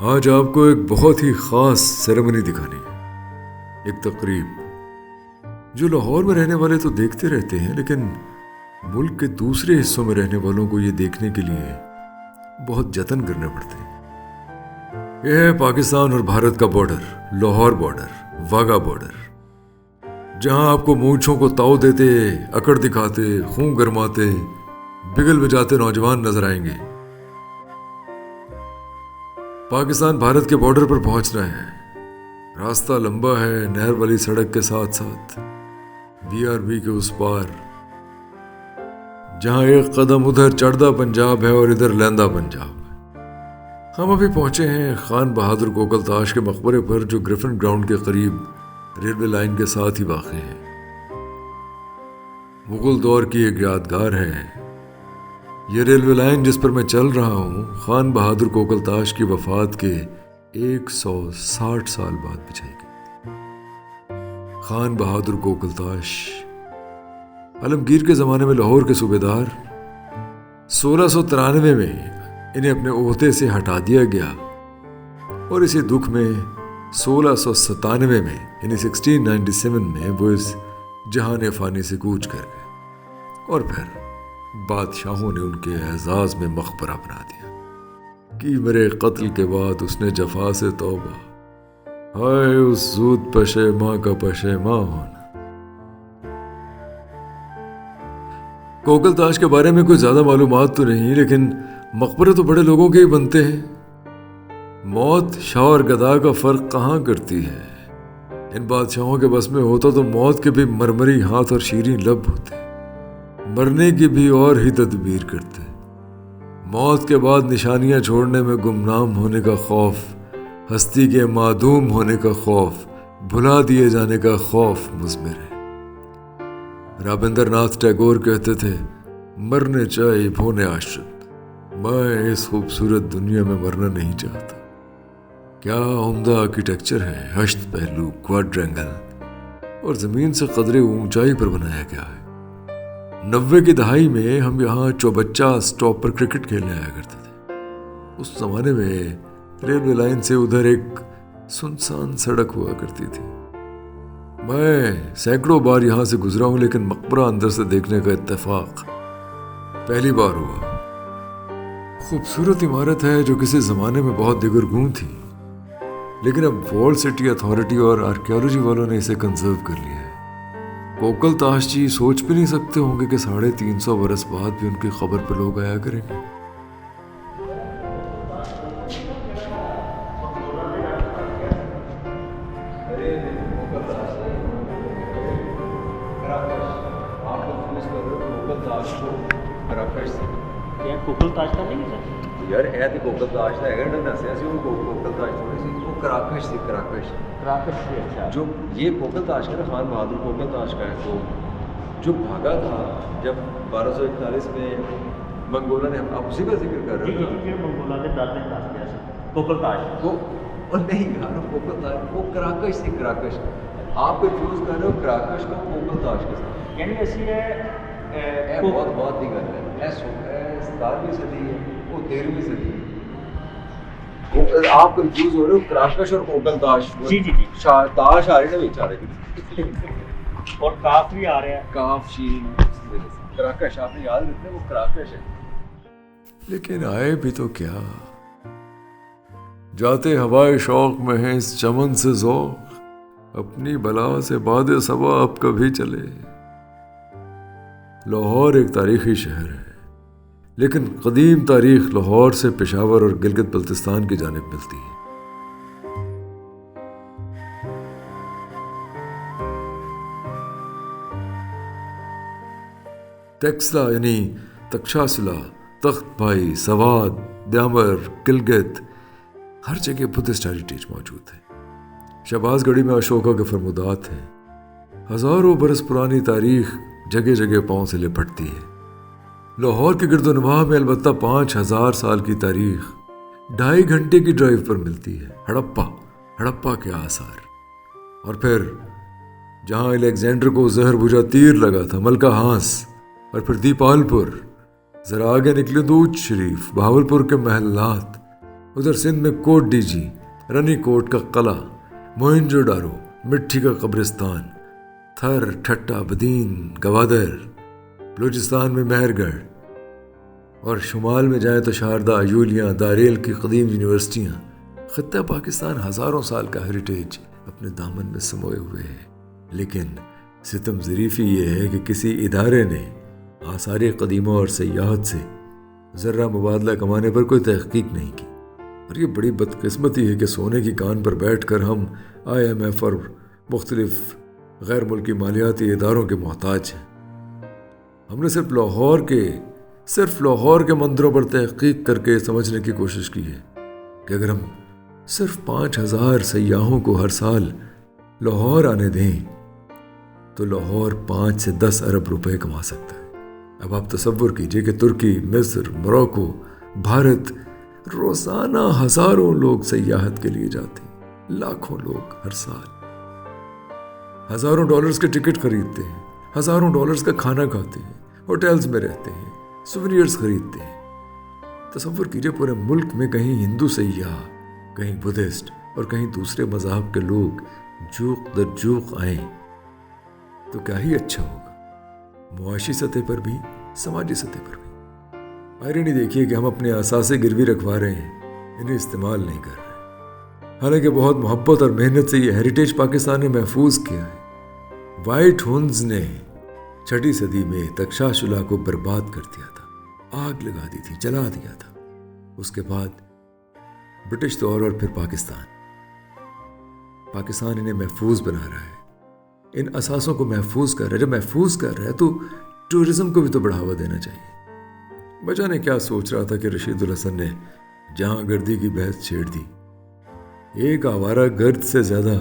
آج آپ کو ایک بہت ہی خاص سیریمنی دکھانی ہے، ایک تقریب جو لاہور میں رہنے والے تو دیکھتے رہتے ہیں، لیکن ملک کے دوسرے حصوں میں رہنے والوں کو یہ دیکھنے کے لیے بہت جتن کرنے پڑتے ہیں۔ یہ ہے پاکستان اور بھارت کا بارڈر، لاہور بارڈر، واگا بارڈر، جہاں آپ کو مونچھوں کو تاؤ دیتے، اکڑ دکھاتے، خون گرماتے، بگل بجاتے نوجوان نظر آئیں گے۔ پاکستان بھارت کے بارڈر پر پہنچنا ہے، راستہ لمبا ہے، نہر والی سڑک کے ساتھ ساتھ BRB کے اس پار، جہاں ایک قدم ادھر چڑھدا پنجاب ہے اور ادھر لہندا پنجاب۔ ہم ابھی پہنچے ہیں خان بہادر کوکل تاش کے مقبرے پر، جو گریفن گراؤنڈ کے قریب ریلوے لائن کے ساتھ ہی واقع ہے۔ مغل دور کی ایک یادگار ہے۔ یہ ریلوے لائن جس پر میں چل رہا ہوں، خان بہادر کوکل تاش کی وفات کے 160 سال بعد بچھائی گئی۔ خان بہادر کوکل تاش عالمگیر کے زمانے میں لاہور کے صوبیدار، 1693 میں انہیں اپنے عہدے سے ہٹا دیا گیا، اور اسی دکھ میں 1697 میں یعنی 1697 میں وہ اس جہان فانی سے کوچ کر گئے، اور پھر بادشاہوں نے ان کے اعزاز میں مقبرہ بنا دیا کہ میرے قتل کے بعد اس نے جفا سے توبہ، ہائے اس زود پشیماں کا پشیماں ہونا۔ کوکل تاش کے بارے میں کوئی زیادہ معلومات تو نہیں، لیکن مقبرے تو بڑے لوگوں کے ہی بنتے ہیں۔ موت شاہ اور گدا کا فرق کہاں کرتی ہے؟ ان بادشاہوں کے بس میں ہوتا تو موت کے بھی مرمری ہاتھ اور شیریں لب ہوتے، مرنے کی بھی اور ہی تدبیر کرتے۔ موت کے بعد نشانیاں چھوڑنے میں گمنام ہونے کا خوف، ہستی کے معدوم ہونے کا خوف، بھلا دیے جانے کا خوف مضمر ہے۔ رابندر ناتھ ٹیگور کہتے تھے، مرنے چاہیے بھونے آشرت، میں اس خوبصورت دنیا میں مرنا نہیں چاہتا۔ کیا عمدہ آرکیٹیکچر ہے، ہشت پہلو، کوادرینگل، اور زمین سے قدرے اونچائی پر بنایا گیا ہے۔ 90 کی دہائی میں ہم یہاں چوبچہ اسٹاپ پر کرکٹ کھیلنے آیا کرتے تھے۔ اس زمانے میں ریلوے لائن سے ادھر ایک سنسان سڑک ہوا کرتی تھی۔ میں سینکڑوں بار یہاں سے گزرا ہوں، لیکن مقبرہ اندر سے دیکھنے کا اتفاق پہلی بار ہوا۔ خوبصورت عمارت ہے جو کسی زمانے میں بہت دگرگوں تھی، لیکن اب وارلڈ سٹی اتھارٹی اور آرکیالوجی والوں نے اسے کنزرو کر لیا ہے۔ کوکل تاش جی سوچ بھی نہیں سکتے ہوں گے کہ 350 برس بعد بھی ان کی قبر پہ لوگ آیا کریں گے۔ کوکل تاش کا نہیں ہے یار ہے تو کوکل تاش کا ہے نا، دسیا سی وہ کوکل تاش تھوڑی سی، وہ کراکش تھی، کراکش سے اچھا جو یہ کوکل تاش کا خان بہادر کوکل تاش کا ہے، تو جو بھاگا تھا جب 1241 میں منگولوں نے، آپ اسی کا ذکر کر رہے جی منگولوں نے دس دن دس گیا کوکل تاش وہ نہیں کہا رہا کوکل تاش، وہ کراکش تھی، کراکش۔ آپ کنفیوز کر رہے ہو کراکش کو کوکل تاش کے ساتھ، یعنی ایسی ہے بہت بہت ہی گل ہے۔ 17ویں صدی ہے، وہ 13ویں صدی ہے۔ آپ کنفیوز ہو رہے ہو کراکش اور کوکل تاش۔ جی تاش آ رہے ہیں بیچارے کے، اور کاف بھی آ رہے ہیں، کاف شین، کراکش آپ نے یاد رکھنا، وہ کراکش ہے۔ لیکن آئے بھی تو کیا، جاتے ہوائے شوق میں ہے اس چمن سے ذوق، اپنی بلا سے باد صبا اب کبھی چلے۔ لاہور ایک تاریخی شہر ہے، لیکن قدیم تاریخ لاہور سے پشاور اور گلگت بلتستان کی جانب ملتی ہے۔ تکسلا یعنی تکشاسلا، تخت بھائی، سوات، دیامر، گلگت، ہر جگہ بدھسٹ ہیریٹیج موجود ہے۔ شہباز گڑھی میں اشوکا کے فرمودات ہیں۔ ہزاروں برس پرانی تاریخ جگہ جگہ پاؤں سے لپٹتی ہے۔ لاہور کے گرد و نواح میں البتہ 5000 سال کی تاریخ 2.5 گھنٹے کی ڈرائیو پر ملتی ہے۔ ہڑپا کے آثار، اور پھر جہاں الیگزینڈر کو زہر بجھا تیر لگا تھا، ملکہ ہانس، اور پھر دیپال پور، ذرا آگے نکلے دودھ شریف، بہاولپور کے محلات، ادھر سندھ میں کوٹ ڈی جی، رنی کوٹ کا قلعہ، موہنجو ڈارو، مٹی کا قبرستان، تھر، ٹھٹا، بدین، گوادر، بلوچستان میں مہر گڑھ، اور شمال میں جائیں تو شاردہ، ایولیاں، داریل کی قدیم یونیورسٹیاں۔ خطہ پاکستان ہزاروں سال کا ہیریٹیج اپنے دامن میں سموئے ہوئے ہے، لیکن ستم ظریفی یہ ہے کہ کسی ادارے نے آثار قدیمہ اور سیاحت سے ذرہ مبادلہ کمانے پر کوئی تحقیق نہیں کی۔ اور یہ بڑی بدقسمتی ہے کہ سونے کی کان پر بیٹھ کر ہم IMF اور مختلف غیر ملکی مالیاتی اداروں کے محتاج ہیں۔ ہم نے صرف لاہور کے مندروں پر تحقیق کر کے سمجھنے کی کوشش کی ہے کہ اگر ہم صرف 5,000 سیاحوں کو ہر سال لاہور آنے دیں تو لاہور 5 سے 10 ارب روپے کما سکتا ہے۔ اب آپ تصور کیجئے کہ ترکی، مصر، موروکو، بھارت روزانہ ہزاروں لوگ سیاحت کے لیے جاتے ہیں، لاکھوں لوگ ہر سال ہزاروں ڈالرز کے ٹکٹ خریدتے ہیں، ہزاروں ڈالرز کا کھانا کھاتے ہیں، ہوٹلز میں رہتے ہیں، سوونیئرز خریدتے ہیں۔ تصور کیجئے پورے ملک میں کہیں ہندو سیاح، کہیں بدھسٹ اور کہیں دوسرے مذہب کے لوگ جوق در جوق آئیں تو کیا ہی اچھا ہوگا، معاشی سطح پر بھی، سماجی سطح پر بھی۔ آئرنی دیکھیے کہ ہم اپنے اثاثے گروی رکھوا رہے ہیں، انہیں استعمال نہیں کر رہے، حالانکہ بہت محبت اور محنت سے یہ ہیریٹیج پاکستان نے محفوظ کیا ہے۔ وائٹ ہنز نے 6 صدی میں تکشاشلا کو برباد کر دیا تھا، آگ لگا دی تھی، جلا دیا تھا۔ اس کے بعد برٹش دور اور پھر پاکستان انہیں محفوظ بنا رہا ہے، ان اثاثوں کو محفوظ کر رہا ہے۔ جب محفوظ کر رہا ہے تو ٹورزم کو بھی تو بڑھاوا دینا چاہیے۔ بجا نے کیا سوچ رہا تھا کہ رشید الحسن نے جہاں گردی کی بحث چھیڑ دی۔ ایک آوارہ گرد سے زیادہ،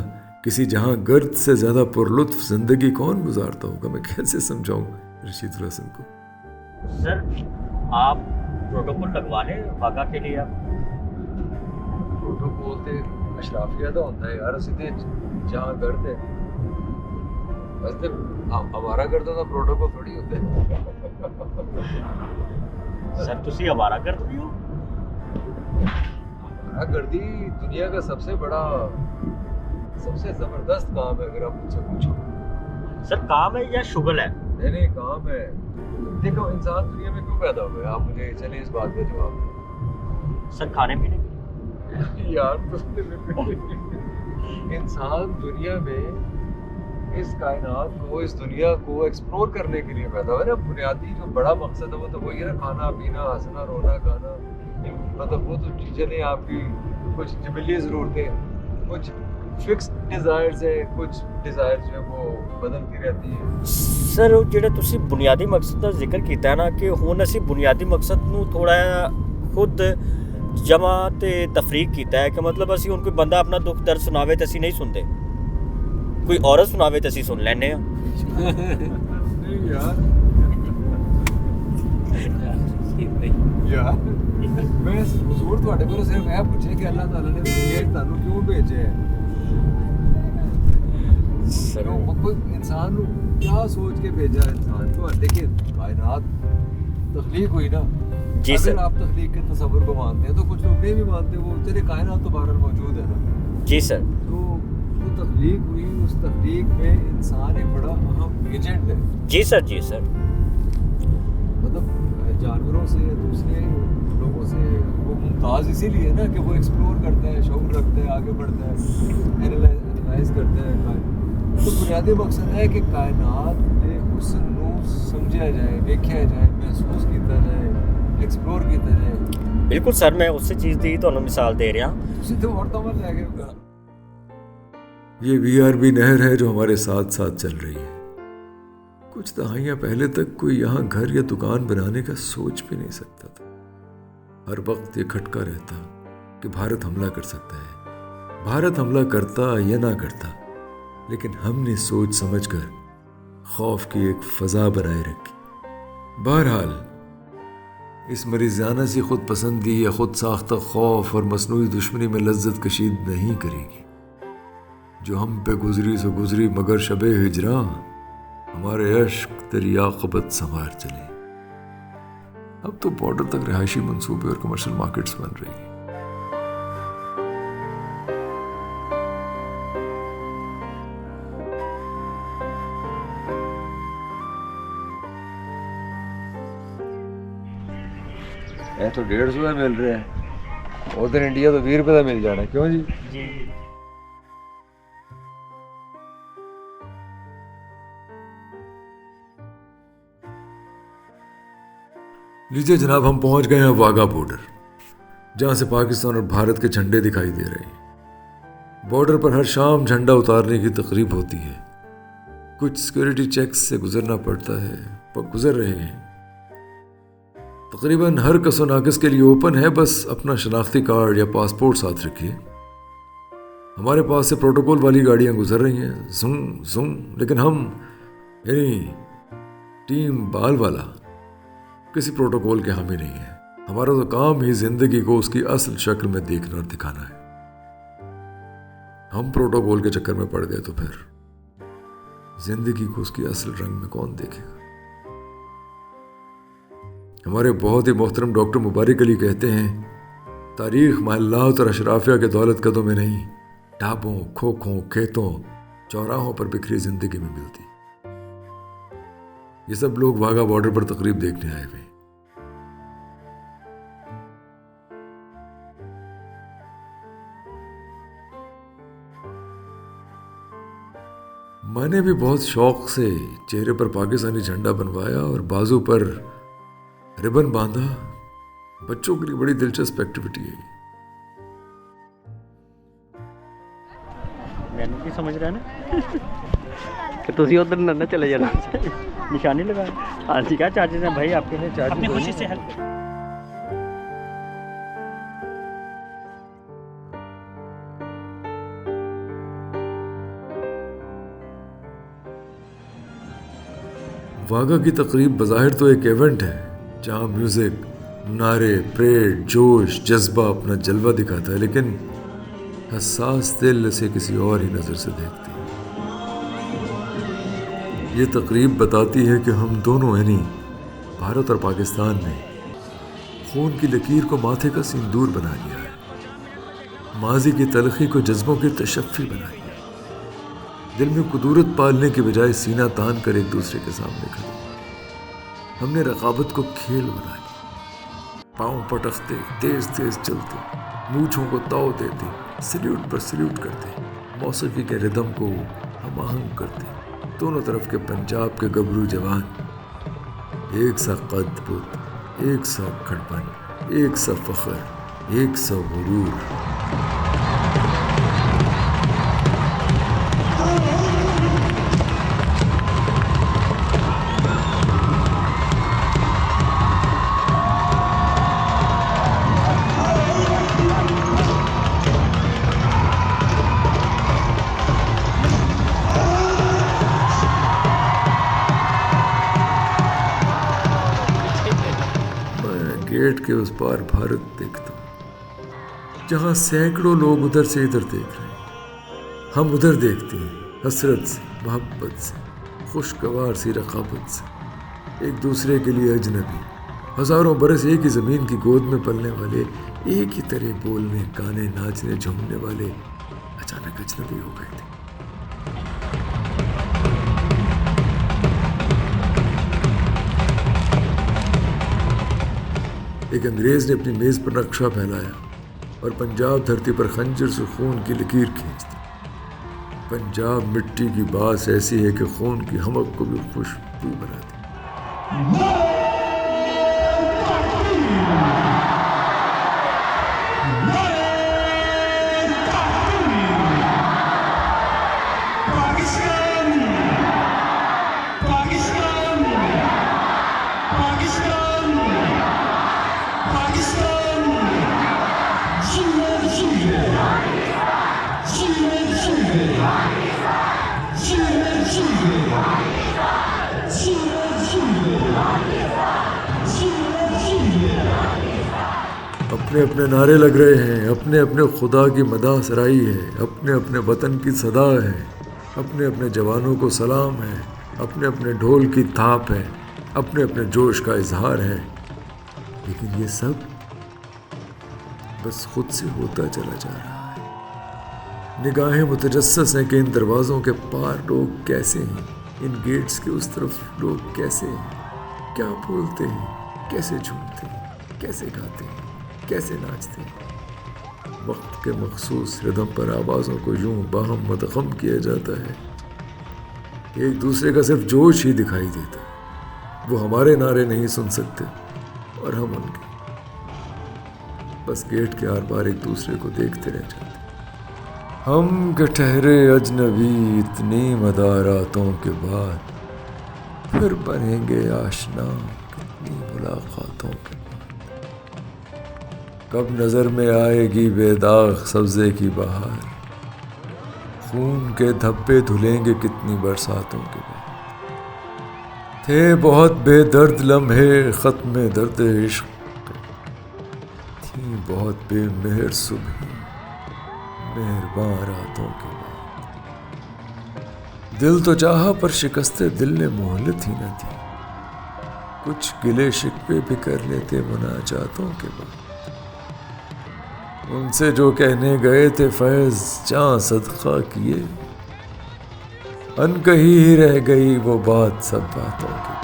کسی جہاں گرد سے زیادہ پرلطف زندگی کون گزارتا ہوگا؟ میں کیسے سمجھاؤں رشید الحسن کو؟ سر آپ پروٹوکول لگوا لیں واقعہ کے لیے۔ آپ پروٹوکول تے اشرافیہ دا ہوتا ہے یار، اسی تے جہاں گرد ہے بس تے ہمارا گرد دا پروٹوکول تھوڑی ہوتا ہے۔ سر تسی آوارہ گرد بھی ہو؟ ہمارا گردی دنیا کا سب سے بڑا، سب سے زبردست کام ہے اگر آپ مجھ سے پوچھو۔ سر کام ہے یا شغل ہے؟ نہیں کام ہے۔ دیکھو انسان دنیا میں کیوں پیدا ہوئے، آپ مجھے چلیں اس بات کا جواب دیں۔ سر کھانے پینے یار انسان دنیا میں اس کائنات کو، اس دنیا کو ایکسپلور کرنے کے لیے پیدا ہوا ہے نا۔ بنیادی جو بڑا مقصد ہے وہ تو وہی ہے نا، کھانا پینا، ہنسنا رونا گانا، مطلب وہ تو چیزیں آپ کی کچھ جبلی ضرورتیں، کچھ فکس ڈیزائرز ہے، کچھ ڈیزائرز جو ہے وہ بدلتی رہتی ہیں۔ سر جڑا تسی بنیادی مقصد کا ذکر کیتا ہے نا کہ ہن اسی بنیادی مقصد نو تھوڑا خود جمع تے تفریق کیتا ہے کہ مطلب اسی ہن کوئی بندہ اپنا دکھ درد سناوے تے اسی نہیں سنتے، کوئی عورت سناوے تے اسی سن لینے ہاں۔ نہیں یار میں حضور تواڈے کولوں صرف یہ پوچھے کہ اللہ تعالیٰ نے یہ تانوں کیوں بھیجے ہے؟ کوئی انسان کیا سوچ کے بھیجا انسان کو؟ دیکھیے کائنات تخلیق ہوئی نا، جی سر، اگر آپ تخلیق کے تصور کو مانتے ہیں تو کچھ لوگ نہیں بھی مانتے، وہ چلے کائنات تو بہرحال موجود ہے نا۔ جی سر، تو وہ تخلیق ہوئی، اس تخلیق میں انسان ایک بڑا اہم ایجنٹ ہے۔ جی سر، جی سر، مطلب جانوروں سے، دوسرے لوگوں سے وہ ممتاز اسی لیے نا کہ وہ ایکسپلور کرتا ہے، شعور رکھتا ہے، آگے بڑھتا ہے، اینالائز کرتا ہے۔ تو بنیادی مقصد ہے کہ کائنات کے حسن نو سمجھا جائے، دیکھا جائے، محسوس کیتا جائے، ایکسپلور کیتا جائے۔ بالکل سر، میں اس چیز کی تمہیں مثال دے رہا ہوں۔ اسی تو اور تمل لے گئے۔ یہ VRB نہر ہے جو ہمارے ساتھ ساتھ چل رہی ہے۔ کچھ دہائیاں پہلے تک کوئی یہاں گھر یا دکان بنانے کا سوچ بھی نہیں سکتا تھا۔ ہر وقت یہ کھٹکا رہتا کہ بھارت حملہ کر سکتا ہے، بھارت حملہ کرتا یا نہ کرتا، لیکن ہم نے سوچ سمجھ کر خوف کی ایک فضا بنائے رکھی۔ بہرحال اس مریضانہ سی خود پسندی یا خود ساختہ خوف اور مصنوعی دشمنی میں لذت کشید نہیں کرے گی۔ جو ہم پہ گزری سو گزری مگر شب ہجراں، ہمارے عشق تیری عاقبت سنوار چلے۔ اب تو بارڈر تک رہائشی منصوبے اور کمرشل مارکیٹس بن رہی ہیں۔ یہ تو 150 کا مل رہا ہے, ادھر انڈیا تو 20 روپے کا مل جانا ہے. کیوں جی؟ جی لیجیے جناب, ہم پہنچ گئے ہیں واگا بارڈر, جہاں سے پاکستان اور بھارت کے جھنڈے دکھائی دے رہے ہیں. بارڈر پر ہر شام جھنڈا اتارنے کی تقریب ہوتی ہے. کچھ سیکورٹی چیکس سے گزرنا پڑتا ہے, پر گزر رہے ہیں. تقریباً ہر کس و ناقص کے لیے اوپن ہے, بس اپنا شناختی کارڈ یا پاسپورٹ ساتھ رکھیے. ہمارے پاس سے پروٹوکول والی گاڑیاں گزر رہی ہیں, زم زم, لیکن ہم یعنی ٹیم بال والا کسی پروٹوکول کے حامی نہیں ہے. ہمارا تو کام ہی زندگی کو اس کی اصل شکل میں دیکھنا اور دکھانا ہے. ہم پروٹوکول کے چکر میں پڑ گئے تو پھر زندگی کو اس کی اصل رنگ میں کون دیکھے گا. ہمارے بہت ہی محترم ڈاکٹر مبارک علی کہتے ہیں, تاریخ محلات اور اشرافیہ کے دولت قدوں میں نہیں, ڈھابوں, کھوکھوں, کھیتوں, چوراہوں پر بکھری زندگی میں ملتی. یہ سب لوگ واگا بارڈر پر تقریب دیکھنے آئے ہوئے. میں نے بھی بہت شوق سے چہرے پر پاکستانی جھنڈا بنوایا اور بازو پر ربن باندھا. بچوں کے لیے بڑی دلچسپ ایکٹیویٹی ہے. مینو کی سمجھ رہے ہیں نا کہ تسی ادھر نہ چلے جانا. نشانی لگائیں. ہاں جی, کیا چارجز ہیں بھائی آپ کے لیے؟ چارجز اپنی خوشی سے ہیلپ. واگا کی تقریب بظاہر تو ایک ایونٹ ہے جہاں میوزک, نعرے, پریڈ, جوش, جذبہ اپنا جلوہ دکھاتا ہے, لیکن حساس دل اسے کسی اور ہی نظر سے دیکھتی ہے. یہ تقریب بتاتی ہے کہ ہم دونوں یعنی بھارت اور پاکستان نے خون کی لکیر کو ماتھے کا سندور بنا لیا ہے, ماضی کی تلخی کو جذبوں کی تشفی بنا لیا. دل میں قدورت پالنے کے بجائے سینہ تان کر ایک دوسرے کے سامنے کھڑے. ہم نے رقابت کو کھیل بنا لیا, پاؤں پٹکتے, تیز تیز چلتے, مونچھوں کو تاؤ دیتے, سلیوٹ پر سلیوٹ کرتے, موسیقی کے ردم کو ہم آہنگ کرتے. دونوں طرف کے پنجاب کے گبرو جوان, ایک سا قد بت, ایک سا کھڑپن, ایک سا فخر, ایک سا غرور. گیٹ کے اس پار بھارت دیکھتا ہوں, جہاں سینکڑوں لوگ ادھر سے ادھر دیکھ رہے ہیں. ہم ادھر دیکھتے ہیں حسرت سے, محبت سے, خوشگوار سی رقابت سے, ایک دوسرے کے لیے اجنبی, ہزاروں برس ایک ہی زمین کی گود میں پلنے والے, ایک ہی طرح بولنے, گانے, ناچنے, جھومنے والے اچانک اجنبی ہو گئے تھے. ایک انگریز نے اپنی میز پر نقشہ پھیلایا اور پنجاب دھرتی پر خنجر سے خون کی لکیر کھینچ دی. پنجاب مٹی کی باس ایسی ہے کہ خون کی حمک کو بھی خوشبو بنا دی. اپنے اپنے نعرے لگ رہے ہیں, اپنے اپنے خدا کی مداح سرائی ہے, اپنے اپنے وطن کی صدا ہے, اپنے اپنے جوانوں کو سلام ہے, اپنے اپنے ڈھول کی تھاپ ہے, اپنے اپنے جوش کا اظہار ہے. لیکن یہ سب بس خود سے ہوتا چلا جا رہا ہے. نگاہیں متجسس ہیں کہ ان دروازوں کے پار لوگ کیسے ہیں, ان گیٹس کے اس طرف لوگ کیسے ہیں, کیا بولتے ہیں, کیسے جھومتے ہیں. کیسے گاتے ہیں، کیسے ناچتے ہیں. وقت کے مخصوص ردم پر آوازوں کو یوں باہم مدغم کیا جاتا ہے کہ ایک دوسرے کا صرف جوش ہی دکھائی دیتا ہے. وہ ہمارے نعرے نہیں سن سکتے اور ہم ان کے. بس گیٹ کے آر پار ایک دوسرے کو دیکھتے رہ جاتے. ہم کہ ٹھہرے اجنبی اتنی مداراتوں کے بعد، پھر بنیں گے آشنا کتنی ملاقاتوں کے بعد. کب نظر میں آئے گی بے داغ سبزے کی بہار، خون کے دھبے دھلیں گے کتنی برساتوں کے بعد. تھے بہت بے درد لمحے ختم درد عشق، تھیں بہت بے مہر صبح مہرباں راتوں کے بعد. دل تو چاہا پر شکست دل نے مہلت ہی نہ دی، کچھ گلے شکوے بھی کر لیتے مناجاتوں کے بعد. ان سے جو کہنے گئے تھے فیض جاں صدقہ کیے، ان کہی ہی رہ گئی وہ بات سب باتوں کے بعد.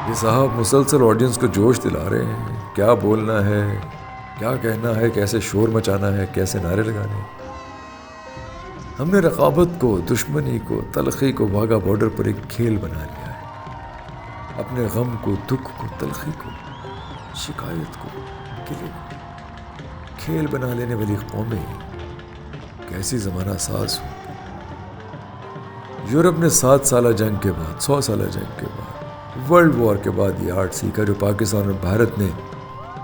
یہ صاحب مسلسل آڈینس کو جوش دلا رہے ہیں، کیا بولنا ہے، کیا کہنا ہے، کیسے شور مچانا ہے، کیسے نعرے لگانے ہیں. ہم نے رقابت کو، دشمنی کو، تلخی کو واگا بارڈر پر ایک کھیل بنا لیا ہے. اپنے غم کو، دکھ کو، تلخی کو، شکایت کو، گلے کو کھیل بنا لینے والی قومیں کیسی زمانہ ساز ہوں. یورپ نے 7 سالہ جنگ کے بعد، 100 سالہ جنگ کے بعد، ورلڈ وار کے بعد یہ آرٹ سیکھا جو پاکستان اور بھارت نے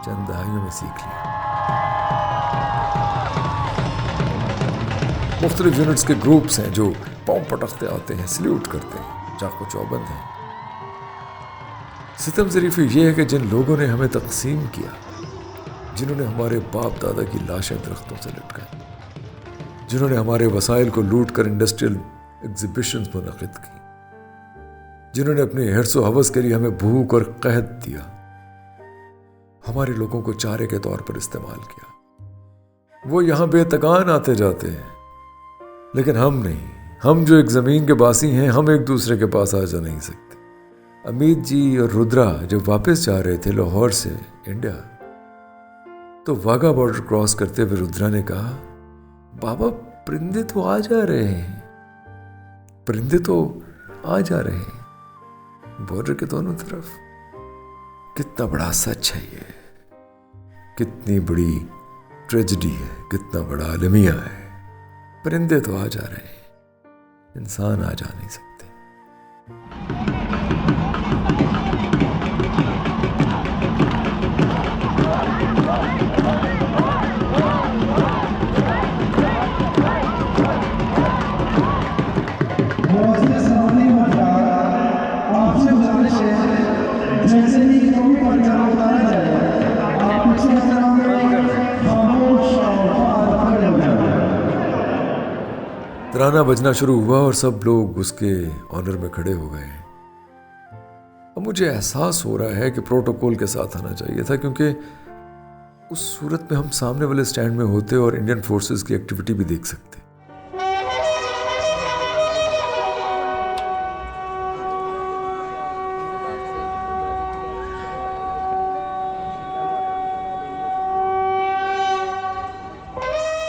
چند دہائیوں میں سیکھ لیا. مختلف یونٹس کے گروپس ہیں جو پاؤں پٹکتے آتے ہیں، سلیوٹ کرتے ہیں، چاقو چوبند ہیں. ستم ظریف یہ ہے کہ جن لوگوں نے ہمیں تقسیم کیا، جنہوں نے ہمارے باپ دادا کی لاشیں درختوں سے لٹکائی، جنہوں نے ہمارے وسائل کو لوٹ کر انڈسٹریل ایگزیبیشنز منعقد کی، جنہوں نے اپنی حرص و ہوس کے لیے ہمیں بھوک اور قحط دیا، ہمارے لوگوں کو چارے کے طور پر استعمال کیا، وہ یہاں بے تکان آتے جاتے ہیں. لیکن ہم نہیں. ہم جو ایک زمین کے باسی ہیں، ہم ایک دوسرے کے پاس آ جا نہیں سکتے. امیت جی اور رودرا جب واپس جا رہے تھے لاہور سے انڈیا، تو واگا بارڈر کراس کرتے ہوئے رودرا نے کہا، بابا پرندے تو آ جا رہے ہیں، پرندے تو آ جا رہے ہیں بارڈر کے دونوں طرف. کتنا بڑا سچ ہے یہ، کتنی بڑی ٹریجڈی ہے، کتنا بڑا المیہ ہے. پرندے تو آ جا رہے ہیں، انسان آ جا نہیں سکتے. ترانہ بجنا شروع ہوا اور سب لوگ اس کے آنر میں کھڑے ہو گئے. اب مجھے احساس ہو رہا ہے کہ پروٹوکول کے ساتھ آنا چاہیے تھا، کیونکہ اس صورت میں ہم سامنے والے سٹینڈ میں ہوتے اور انڈین فورسز کی ایکٹیویٹی بھی دیکھ سکتے.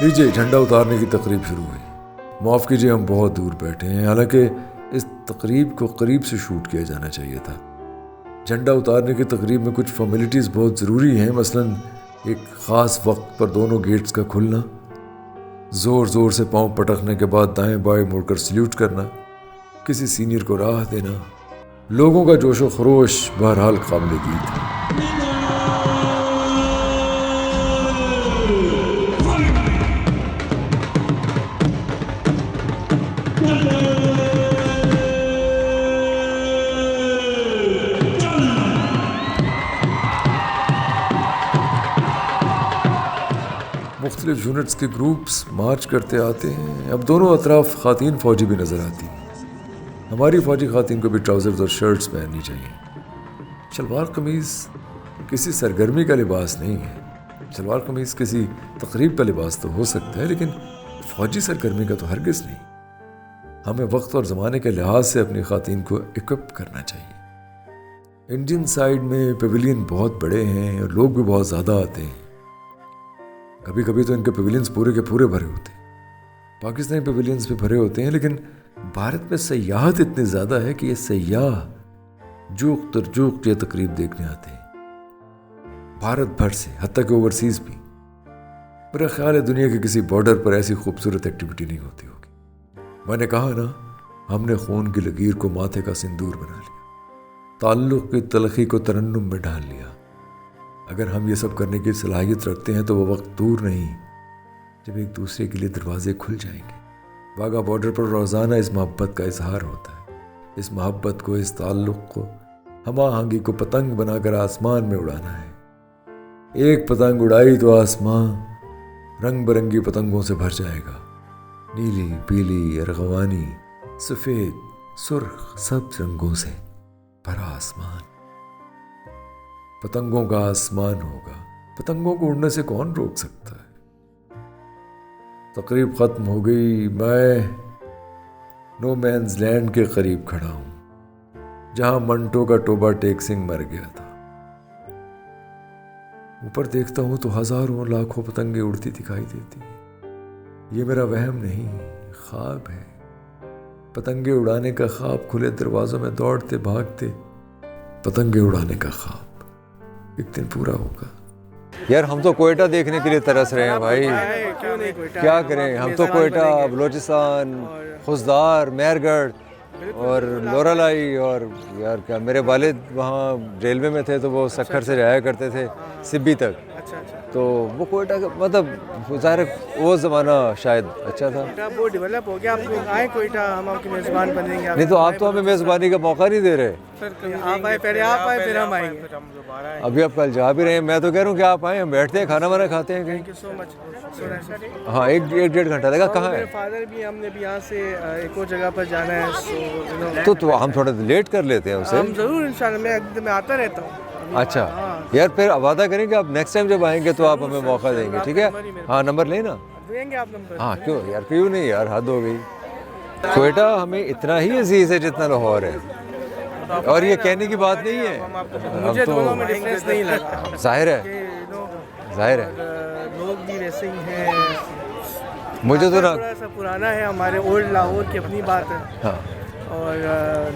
لیجیے، جھنڈا اتارنے کی تقریب شروع ہوئی. معاف کیجیے ہم بہت دور بیٹھے ہیں، حالانکہ اس تقریب کو قریب سے شوٹ کیا جانا چاہیے تھا. جھنڈا اتارنے کی تقریب میں کچھ فارمیلٹیز بہت ضروری ہیں، مثلاً ایک خاص وقت پر دونوں گیٹس کا کھلنا، زور زور سے پاؤں پٹکنے کے بعد دائیں بائیں مڑ کر سلیوٹ کرنا، کسی سینئر کو راہ دینا. لوگوں کا جوش و خروش بہرحال قابل دید ہے. مختلف یونٹس کے گروپس مارچ کرتے آتے ہیں. اب دونوں اطراف خواتین فوجی بھی نظر آتی ہیں. ہماری فوجی خواتین کو بھی ٹراؤزرز اور شرٹس پہننی چاہیے. شلوار قمیض کسی سرگرمی کا لباس نہیں ہے. شلوار قمیض کسی تقریب کا لباس تو ہو سکتا ہے، لیکن فوجی سرگرمی کا تو ہرگز نہیں. ہمیں وقت اور زمانے کے لحاظ سے اپنی خواتین کو اکوپ کرنا چاہیے۔ انڈین سائیڈ میں پیویلین بہت بڑے ہیں اور لوگ بھی بہت زیادہ آتے ہیں، کبھی کبھی تو ان کے پیویلینز پورے کے پورے بھرے ہوتے ہیں، پاکستانی پیویلینز بھی بھرے ہوتے ہیں، لیکن بھارت میں سیاحت اتنی زیادہ ہے کہ یہ سیاح جوق تر جوق یہ تقریب دیکھنے آتے ہیں، بھارت بھر سے، حتیٰ کہ اوورسیز بھی۔ میرا خیال ہے دنیا کے کسی بارڈر پر ایسی خوبصورت ایکٹیویٹی نہیں ہوتی ہوگی۔ میں نے کہا نا، ہم نے خون کی لکیر کو ماتھے کا سندور بنا لیا، تعلق کی تلخی کو ترنم میں ڈال لیا۔ اگر ہم یہ سب کرنے کی صلاحیت رکھتے ہیں تو وہ وقت دور نہیں جب ایک دوسرے کے لیے دروازے کھل جائیں گے۔ واگا بارڈر پر روزانہ اس محبت کا اظہار ہوتا ہے، اس محبت کو، اس تعلق کو، ہم آہنگی کو پتنگ بنا کر آسمان میں اڑانا ہے۔ ایک پتنگ اڑائی تو آسمان رنگ برنگی پتنگوں سے بھر جائے گا، نیلی، پیلی، ارغوانی، سفید، سرخ، سبز رنگوں سے بھرا آسمان، پتنگوں کا آسمان ہوگا۔ پتنگوں کو اڑنے سے کون روک سکتا ہے؟ تقریب ختم ہو گئی، میں نو مینز لینڈ کے قریب کھڑا ہوں جہاں منٹو کا ٹوبا ٹیک سنگھ مر گیا تھا۔ اوپر دیکھتا ہوں تو ہزاروں لاکھوں پتنگیں اڑتی دکھائی دیتی ہیں۔ یہ میرا وہم نہیں، خواب ہے۔ پتنگیں اڑانے کا خواب، کھلے دروازوں میں دوڑتے بھاگتے پتنگیں اڑانے کا خواب ایک دن پورا ہوگا۔ یار ہم تو کوئٹہ دیکھنے کے لیے ترس رہے ہیں بھائی، کیا کریں؟ ہم تو کوئٹہ، بلوچستان، خزدار، مہر گڑھ اور لورالائی، اور یار کیا، میرے والد وہاں ریلوے میں تھے تو وہ سکھر سے جایا کرتے تھے سبی تک، تو وہ کوئٹہ کا مطلب ظاہر وہ زمانہ شاید اچھا تھا۔ وہ ڈیولپ ہو گیا، آپ لوگ آئیں کوئٹہ، ہم آپ کے میزبان بنیں گے۔ نہیں تو آپ تو ہمیں میزبانی کا موقع نہیں دے رہے۔ آپ آئے، پہلے آپ آئے پھر ہم آئیں گے۔ ابھی آپ کل جا بھی رہے ہیں، میں تو کہہ رہا ہوں کہ آپ آئیں، ہم بیٹھتے ہیں، کھانا وانا کھاتے ہیں کہیں۔ تھینک یو سو مچ۔ ہاں، ایک ڈیڑھ گھنٹہ لگا۔ کہاں ہے؟ میرے فادر بھی، ہم نے بھی یہاں سے ایک اور جگہ پر جانا ہے، تو ہم تھوڑا لیٹ کر لیتے ہیں اسے۔ ہم ضرور انشاءاللہ، میں آتا رہتا ہوں۔ اچھا یار، پھر وعدہ کریں کہ آپ نیکسٹ ٹائم جب آئیں گے تو آپ ہمیں موقع دیں گے، ٹھیک ہے؟ ہاں، نمبر لیں نا؟ دیں گے آپ نمبر؟ ہاں، کیوں یار، کیوں نہیں یار، حد ہو گئی۔ کوئٹہ ہمیں اتنا ہی عزیز ہے جتنا لاہور ہے، اور یہ کہنے کی بات نہیں ہے، مجھے دونوں میں ڈفرینس نہیں لگا۔ ظاہر ہے، ظاہر ہے، لوگ بھی ویسے ہی ہیں۔ مجھے تو تھوڑا سا پرانا ہے، ہمارے اولڈ لاہور کی اپنی بات ہے، ہاں، اور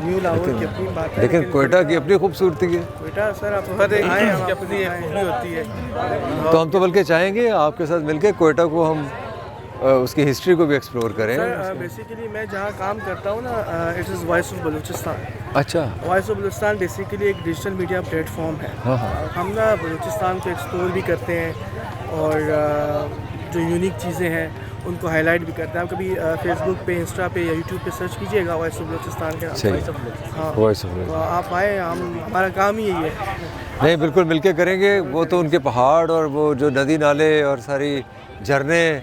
نیو لاہور کی اپنی بات ہے، لیکن کوئٹہ کی اپنی خوبصورتی ہے۔ کوئٹہ سر آپ آئیں، ہم اپنی خوبی ہوتی ہے۔ تو ہم تو بلکہ چاہیں گے آپ کے ساتھ مل کے کوئٹہ کو ہم اس کی ہسٹری کو بھی ایکسپلور کریں۔ سر بیسیکلی میں جہاں کام کرتا ہوں نا، it is voice of Balochistan. اچھا، وائس آف بلوچستان بیسیکلی ایک ڈیجیٹل میڈیا پلیٹ فارم ہے۔ ہاں ہاں، ہم نا بلوچستان کو ایکسپلور بھی کرتے ہیں، اور جو یونیک چیزیں ہیں ان کو ہائی لائٹ بھی کرتے ہیں۔ آپ کبھی فیس بک پہ، انسٹا پہ یا یوٹیوب پہ سرچ کیجیے گا وائس آف بلوچستان کے نام سے۔ ہاں، وائس آف تو آپ آئیں، ہمارا کام ہی یہی ہے۔ نہیں، بالکل مل کے کریں گے۔ وہ تو ان کے پہاڑ اور وہ جو ندی نالے اور ساری جھرنے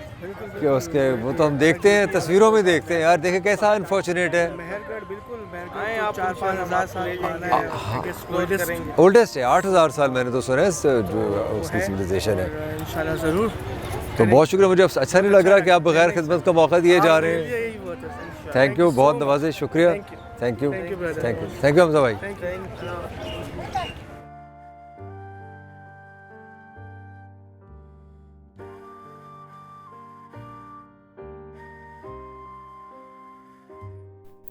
کہ اس کے، وہ تو ہم دیکھتے ہیں، تصویروں میں دیکھتے ہیں۔ یار دیکھیں کیسا انفارچونیٹ ہے۔ مہر گڑھ، بالکل مہر گڑھ 4-5 ہزار سال پرانا ہے، اولڈسٹ ہے، 8,000 سال میں نے تو سنا ہے جو اس کی سویلائزیشن ہے۔ انشاءاللہ ضرور۔ تو بہت شکریہ، مجھے اچھا نہیں لگ رہا کہ آپ بغیر خدمت کا موقع دیے جا رہے ہیں۔ یہی بات ہے۔ تھینک یو، بہت نوازے، شکریہ، تھینک یو، تھینک یو حمزہ بھائی۔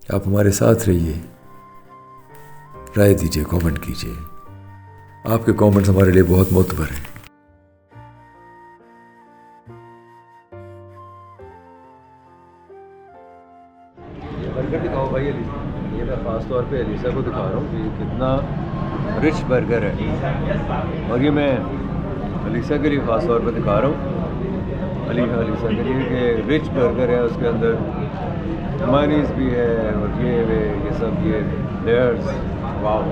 آپ ہمارے ساتھ رہیے، رائے دیجیے، کامنٹ کیجیے، آپ کے کامنٹس ہمارے لیے بہت معتبر ہیں۔ برگر دکھاؤ بھائی علی، یہ میں خاص طور پہ علیسا کو دکھا رہا ہوں کہ یہ کتنا رچ برگر ہے، اور یہ میں علیسا کے لیے خاص طور پہ دکھا رہا ہوں، علیسا کے لیے کہ رچ برگر ہے، اس کے اندر مائونیز بھی ہے، اور یہ سب، یہ لیئرز، واو۔